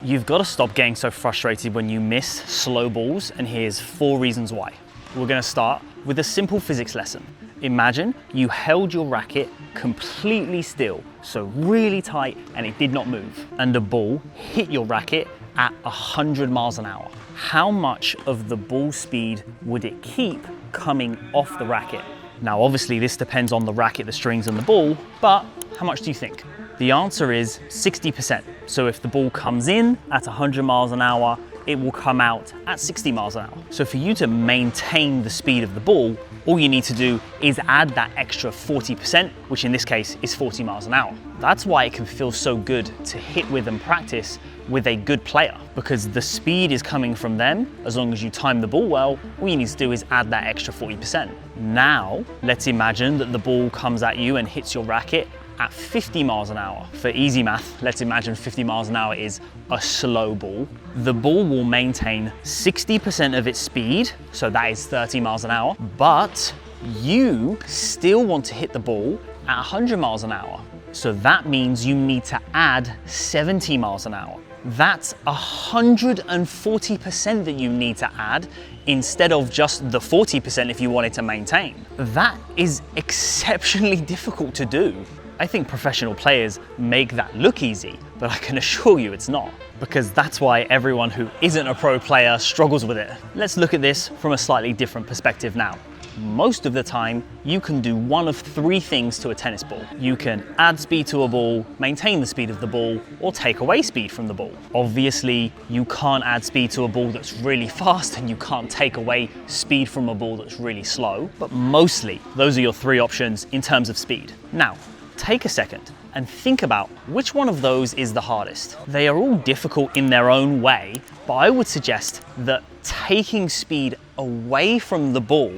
You've got to stop getting so frustrated when you miss slow balls, and here's 4 reasons why. We're going to start with a simple physics lesson. Imagine you held your racket completely still, so really tight, and it did not move, and a ball hit your racket at 100 miles an hour. How much of the ball speed would it keep coming off the racket? Now, obviously this depends on the racket, the strings, and the ball, but how much do you think? The answer is 60%. So if the ball comes in at 100 miles an hour, it will come out at 60 miles an hour. So for you to maintain the speed of the ball, all you need to do is add that extra 40%, which in this case is 40 miles an hour. That's why it can feel so good to hit with and practice with a good player, because the speed is coming from them. As long as you time the ball well, all you need to do is add that extra 40%. Now, let's imagine that the ball comes at you and hits your racket at 50 miles an hour. For easy math, let's imagine 50 miles an hour is a slow ball. The ball will maintain 60% of its speed, so that is 30 miles an hour, but you still want to hit the ball at 100 miles an hour. So that means you need to add 70 miles an hour. That's 140% that you need to add instead of just the 40% if you wanted to maintain. That is exceptionally difficult to do. I think professional players make that look easy, but I can assure you it's not, because that's why everyone who isn't a pro player struggles with it. Let's look at this from a slightly different perspective now. Most of the time, you can do one of 3 things to a tennis ball. You can add speed to a ball, maintain the speed of the ball, or take away speed from the ball. Obviously, you can't add speed to a ball that's really fast, and you can't take away speed from a ball that's really slow, but mostly those are your 3 options in terms of speed. Now, take a second and think about which one of those is the hardest. They are all difficult in their own way, but I would suggest that taking speed away from the ball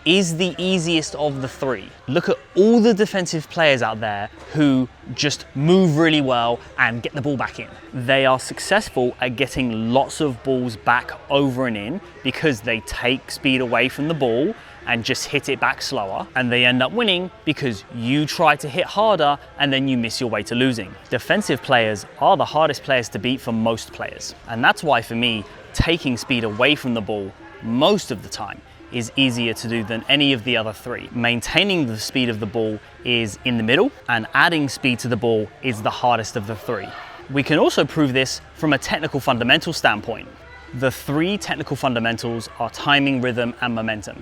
is the easiest of the 3. Look at all the defensive players out there who just move really well and get the ball back in. They are successful at getting lots of balls back over and in because they take speed away from the ball and just hit it back slower, and they end up winning because you try to hit harder and then you miss your way to losing. Defensive players are the hardest players to beat for most players, and that's why for me, taking speed away from the ball most of the time is easier to do than any of the other 3. Maintaining the speed of the ball is in the middle, and adding speed to the ball is the hardest of the 3. We can also prove this from a technical fundamental standpoint. The 3 technical fundamentals are timing, rhythm, and momentum.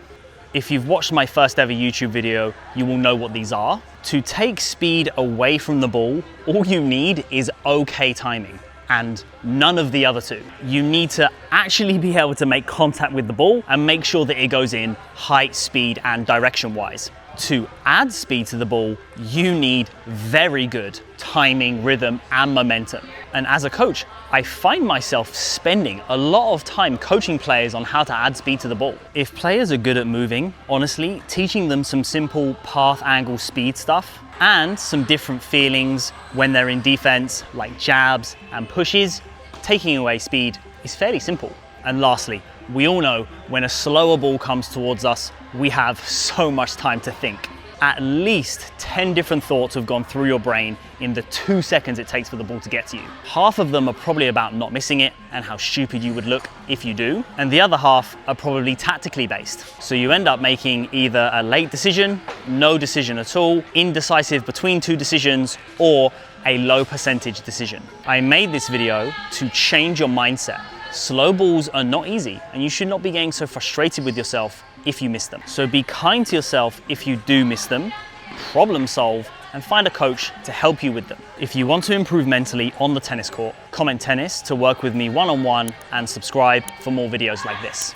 If you've watched my first ever YouTube video, you will know what these are. To take speed away from the ball, all you need is okay timing and none of the other 2. You need to actually be able to make contact with the ball and make sure that it goes in height, speed, and direction-wise. To add speed to the ball, you need very good timing, rhythm, and momentum. And as a coach, I find myself spending a lot of time coaching players on how to add speed to the ball. If players are good at moving, honestly, teaching them some simple path, angle, speed stuff, and some different feelings when they're in defense, like jabs and pushes, taking away speed is fairly simple. And lastly, we all know when a slower ball comes towards us, we have so much time to think. At least 10 different thoughts have gone through your brain in the 2 seconds it takes for the ball to get to you. Half of them are probably about not missing it and how stupid you would look if you do, and the other half are probably tactically based. So you end up making either a late decision, no decision at all, indecisive between 2 decisions, or a low percentage decision. I made this video to change your mindset. Slow balls are not easy, and you should not be getting so frustrated with yourself if you miss them. So be kind to yourself if you do miss them, problem solve, and find a coach to help you with them. If you want to improve mentally on the tennis court, comment tennis to work with me one-on-one and subscribe for more videos like this.